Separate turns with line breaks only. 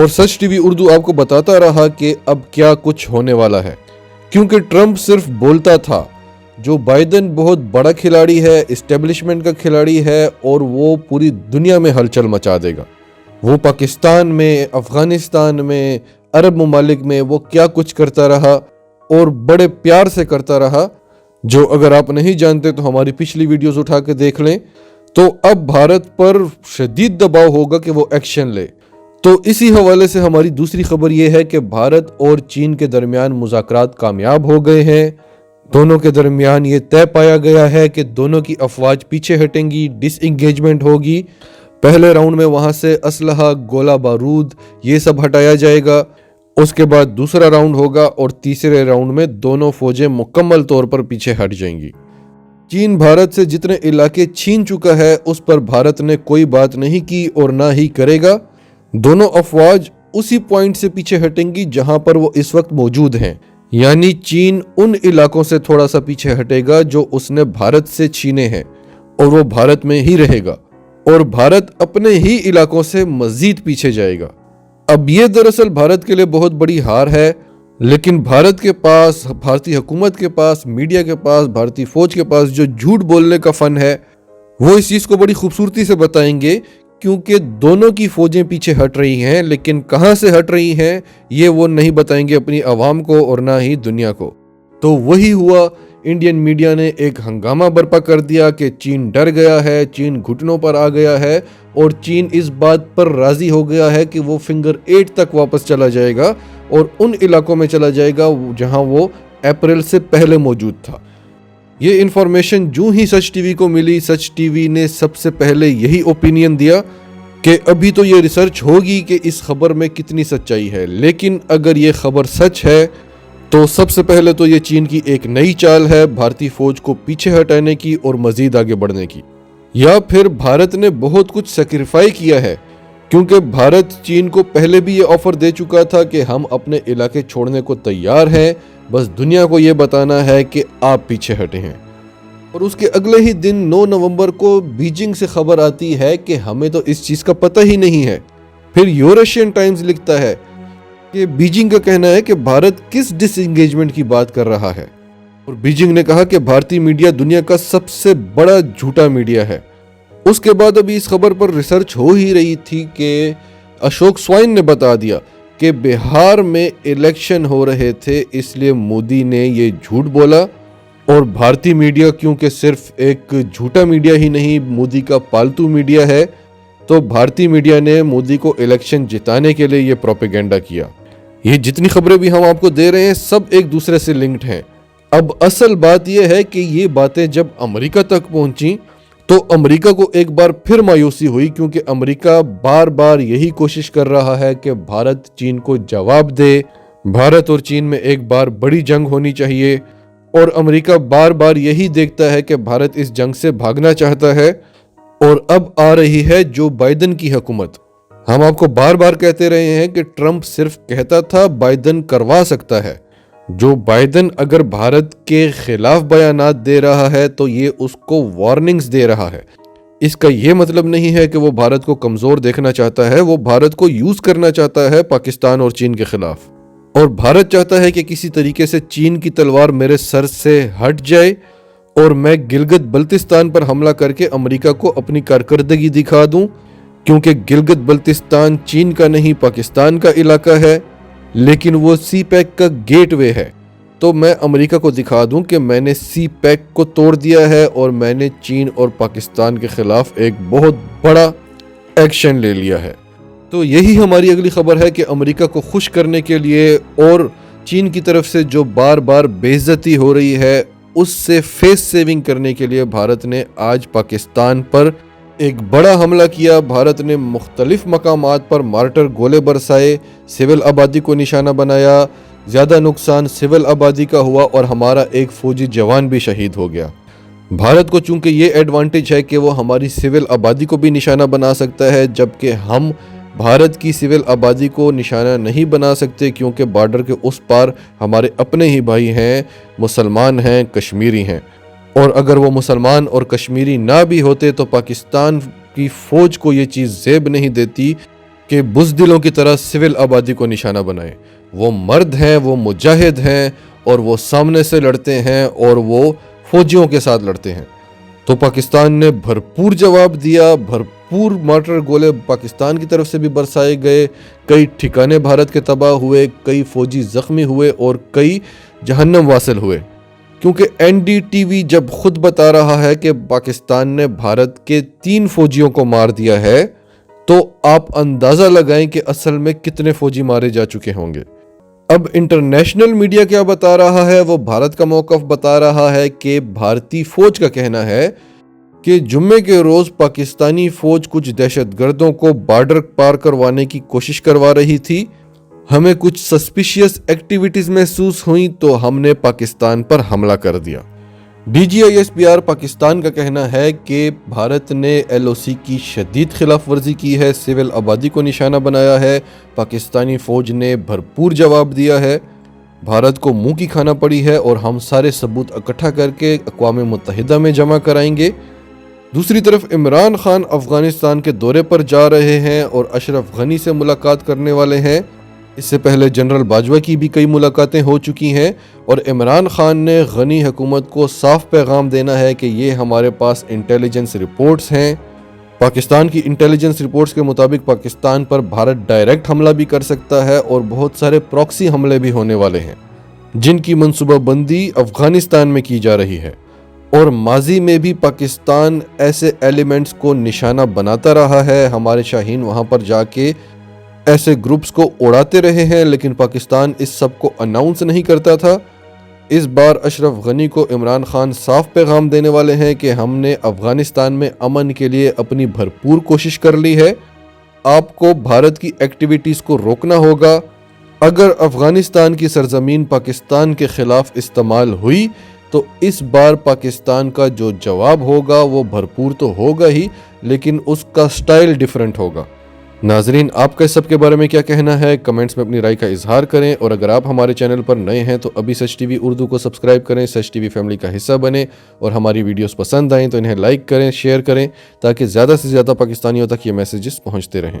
اور سچ T V Urdu آپ کو بتاتا رہا کہ اب کیا کچھ ہونے والا ہے، کیونکہ ٹرمپ صرف بولتا تھا، جو بائیڈن بہت بڑا کھلاڑی ہے، اسٹیبلشمنٹ کا کھلاڑی ہے، اور وہ پوری دنیا میں ہلچل مچا دے گا۔ وہ پاکستان میں، افغانستان میں، عرب ممالک میں وہ کیا کچھ کرتا رہا اور بڑے پیار سے کرتا رہا، جو اگر آپ نہیں جانتے تو ہماری پچھلی ویڈیوز اٹھا کے دیکھ لیں۔ تو اب بھارت پر شدید دباؤ ہوگا کہ وہ ایکشن لے۔ تو اسی حوالے سے ہماری دوسری خبر یہ ہے کہ بھارت اور چین کے درمیان مذاکرات کامیاب ہو گئے ہیں۔ دونوں کے درمیان یہ طے پایا گیا ہے کہ دونوں کی افواج پیچھے ہٹیں گی، ڈس انگیجمنٹ ہوگی۔ پہلے راؤنڈ میں وہاں سے اسلحہ، گولہ بارود یہ سب ہٹایا جائے گا۔ اس کے بعد دوسرا راؤنڈ ہوگا اور تیسرے راؤنڈ میں دونوں فوجیں مکمل طور پر پیچھے ہٹ جائیں گی۔ چین بھارت سے جتنے علاقے چھین چکا ہے اس پر بھارت نے کوئی بات نہیں کی اور نہ ہی کرے گا۔ دونوں افواج اسی پوائنٹ سے پیچھے ہٹیں گی جہاں پر وہ اس وقت موجود ہیں، یعنی چین ان علاقوں سے تھوڑا سا پیچھے ہٹے گا جو اس نے بھارت سے چھینے ہیں، اور وہ بھارت میں ہی رہے گا، اور بھارت اپنے ہی علاقوں سے مزید پیچھے جائے گا۔ اب یہ دراصل بھارت کے لیے بہت بڑی ہار ہے، لیکن بھارت کے پاس، بھارتی حکومت کے پاس، میڈیا کے پاس، بھارتی فوج کے پاس جو جھوٹ بولنے کا فن ہے، وہ اس چیز کو بڑی خوبصورتی سے بتائیں گے، کیونکہ دونوں کی فوجیں پیچھے ہٹ رہی ہیں، لیکن کہاں سے ہٹ رہی ہیں یہ وہ نہیں بتائیں گے اپنی عوام کو اور نہ ہی دنیا کو۔ تو وہی ہوا، انڈین میڈیا نے ایک ہنگامہ برپا کر دیا کہ چین ڈر گیا ہے، چین گھٹنوں پر آ گیا ہے، اور چین اس بات پر راضی ہو گیا ہے کہ وہ فنگر 8 تک واپس چلا جائے گا اور ان علاقوں میں چلا جائے گا جہاں وہ اپریل سے پہلے موجود تھا۔ یہ انفارمیشن جو ہی سچ ٹی وی کو ملی، سچ ٹی وی نے سب سے پہلے یہی اوپینین دیا کہ ابھی تو یہ ریسرچ ہوگی کہ اس خبر میں کتنی سچائی ہے، لیکن اگر یہ خبر سچ ہے تو سب سے پہلے تو یہ چین کی ایک نئی چال ہے بھارتی فوج کو پیچھے ہٹانے کی اور مزید آگے بڑھنے کی، یا پھر بھارت نے بہت کچھ سیکریفائی کیا ہے، کیونکہ بھارت چین کو پہلے بھی یہ آفر دے چکا تھا کہ ہم اپنے علاقے چھوڑنے کو تیار ہیں، بس دنیا کو یہ بتانا ہے کہ آپ پیچھے ہٹے ہیں۔ اور اس کے اگلے ہی دن 9 نومبر کو بیجنگ سے خبر آتی ہے کہ ہمیں تو اس چیز کا پتہ ہی نہیں ہے۔ پھر یورشین ٹائمز لکھتا ہے کہ بیجنگ کا کہنا ہے کہ بھارت کس ڈس انگیجمنٹ کی بات کر رہا ہے، اور بیجنگ نے کہا کہ بھارتی میڈیا دنیا کا سب سے بڑا جھوٹا میڈیا ہے۔ اس کے بعد ابھی اس خبر پر ریسرچ ہو ہی رہی تھی کہ اشوک سوائن نے بتا دیا کہ بہار میں الیکشن ہو رہے تھے، اس لیے مودی نے یہ جھوٹ بولا، اور بھارتی میڈیا کیونکہ صرف ایک جھوٹا میڈیا ہی نہیں، مودی کا پالتو میڈیا ہے، تو بھارتی میڈیا نے مودی کو الیکشن جتانے کے لیے یہ پروپیگنڈا کیا۔ یہ جتنی خبریں بھی ہم آپ کو دے رہے ہیں سب ایک دوسرے سے لنکڈ ہیں۔ اب اصل بات یہ ہے کہ یہ باتیں جب امریکہ تک پہنچیں تو امریکہ کو ایک بار پھر مایوسی ہوئی، کیونکہ امریکہ بار بار یہی کوشش کر رہا ہے کہ بھارت چین کو جواب دے، بھارت اور چین میں ایک بار بڑی جنگ ہونی چاہیے، اور امریکہ بار بار یہی دیکھتا ہے کہ بھارت اس جنگ سے بھاگنا چاہتا ہے، اور اب آ رہی ہے جو بائیڈن کی حکومت۔ ہم آپ کو بار بار کہتے رہے ہیں کہ ٹرمپ صرف کہتا تھا، بائیڈن کروا سکتا ہے۔ جو بائیڈن اگر بھارت کے خلاف بیانات دے رہا ہے تو یہ اس کو وارننگز دے رہا ہے۔ اس کا یہ مطلب نہیں ہے کہ وہ بھارت کو کمزور دیکھنا چاہتا ہے، وہ بھارت کو یوز کرنا چاہتا ہے پاکستان اور چین کے خلاف، اور بھارت چاہتا ہے کہ کسی طریقے سے چین کی تلوار میرے سر سے ہٹ جائے اور میں گلگت بلتستان پر حملہ کر کے امریکہ کو اپنی کارکردگی دکھا دوں، کیونکہ گلگت بلتستان چین کا نہیں پاکستان کا علاقہ ہے، لیکن وہ سی پیک کا گیٹ وے ہے، تو میں امریکہ کو دکھا دوں کہ میں نے سی پیک کو توڑ دیا ہے اور میں نے چین اور پاکستان کے خلاف ایک بہت بڑا ایکشن لے لیا ہے۔ تو یہی ہماری اگلی خبر ہے کہ امریکہ کو خوش کرنے کے لیے اور چین کی طرف سے جو بار بار بے عزتی ہو رہی ہے اس سے فیس سیونگ کرنے کے لیے بھارت نے آج پاکستان پر ایک بڑا حملہ کیا۔ بھارت نے مختلف مقامات پر مارٹر گولے برسائے، سول آبادی کو نشانہ بنایا، زیادہ نقصان سول آبادی کا ہوا اور ہمارا ایک فوجی جوان بھی شہید ہو گیا۔ بھارت کو چونکہ یہ ایڈوانٹیج ہے کہ وہ ہماری سول آبادی کو بھی نشانہ بنا سکتا ہے، جبکہ ہم بھارت کی سول آبادی کو نشانہ نہیں بنا سکتے، کیونکہ بارڈر کے اس پار ہمارے اپنے ہی بھائی ہیں، مسلمان ہیں، کشمیری ہیں، اور اگر وہ مسلمان اور کشمیری نہ بھی ہوتے تو پاکستان کی فوج کو یہ چیز زیب نہیں دیتی کہ بزدلوں کی طرح سول آبادی کو نشانہ بنائیں۔ وہ مرد ہیں، وہ مجاہد ہیں اور وہ سامنے سے لڑتے ہیں اور وہ فوجیوں کے ساتھ لڑتے ہیں۔ تو پاکستان نے بھرپور جواب دیا، بھرپور مارٹر گولے پاکستان کی طرف سے بھی برسائے گئے، کئی ٹھکانے بھارت کے تباہ ہوئے، کئی فوجی زخمی ہوئے اور کئی جہنم واصل ہوئے، کیونکہ این ڈی ٹی وی جب خود بتا رہا ہے کہ پاکستان نے بھارت کے 3 فوجیوں کو مار دیا ہے تو آپ اندازہ لگائیں کہ اصل میں کتنے فوجی مارے جا چکے ہوں گے۔ اب انٹرنیشنل میڈیا کیا بتا رہا ہے؟ وہ بھارت کا موقف بتا رہا ہے کہ بھارتی فوج کا کہنا ہے کہ جمعے کے روز پاکستانی فوج کچھ دہشت گردوں کو بارڈر پار کروانے کی کوشش کروا رہی تھی، ہمیں کچھ سسپیشیس ایکٹیویٹیز محسوس ہوئیں تو ہم نے پاکستان پر حملہ کر دیا۔ D G I S P R Pakistan کا کہنا ہے کہ بھارت نے ایل او سی کی شدید خلاف ورزی کی ہے، سول آبادی کو نشانہ بنایا ہے، پاکستانی فوج نے بھرپور جواب دیا ہے، بھارت کو منہ کی کھانا پڑی ہے اور ہم سارے ثبوت اکٹھا کر کے اقوام متحدہ میں جمع کرائیں گے۔ دوسری طرف عمران خان افغانستان کے دورے پر جا رہے ہیں اور اشرف غنی سے ملاقات کرنے والے ہیں۔ اس سے پہلے جنرل باجوہ کی بھی کئی ملاقاتیں ہو چکی ہیں اور عمران خان نے غنی حکومت کو صاف پیغام دینا ہے کہ یہ ہمارے پاس انٹیلیجنس رپورٹس ہیں۔ پاکستان کی انٹیلیجنس رپورٹس کے مطابق پاکستان پر بھارت ڈائریکٹ حملہ بھی کر سکتا ہے اور بہت سارے پراکسی حملے بھی ہونے والے ہیں جن کی منصوبہ بندی افغانستان میں کی جا رہی ہے، اور ماضی میں بھی پاکستان ایسے ایلیمنٹس کو نشانہ بناتا رہا ہے۔ ہمارے شاہین وہاں پر جا کے ایسے گروپس کو اڑاتے رہے ہیں، لیکن پاکستان اس سب کو اناؤنس نہیں کرتا تھا۔ اس بار اشرف غنی کو عمران خان صاف پیغام دینے والے ہیں کہ ہم نے افغانستان میں امن کے لیے اپنی بھرپور کوشش کر لی ہے، آپ کو بھارت کی ایکٹیویٹیز کو روکنا ہوگا۔ اگر افغانستان کی سرزمین پاکستان کے خلاف استعمال ہوئی تو اس بار پاکستان کا جو جواب ہوگا وہ بھرپور تو ہوگا ہی، لیکن اس کا سٹائل ڈیفرنٹ ہوگا۔ ناظرین، آپ کا اس سب کے بارے میں کیا کہنا ہے؟ کمنٹس میں اپنی رائے کا اظہار کریں، اور اگر آپ ہمارے چینل پر نئے ہیں تو ابھی سچ ٹی وی اردو کو سبسکرائب کریں، سچ ٹی وی فیملی کا حصہ بنیں، اور ہماری ویڈیوز پسند آئیں تو انہیں لائک کریں، شیئر کریں، تاکہ زیادہ سے زیادہ پاکستانیوں تک یہ میسیجز پہنچتے رہیں۔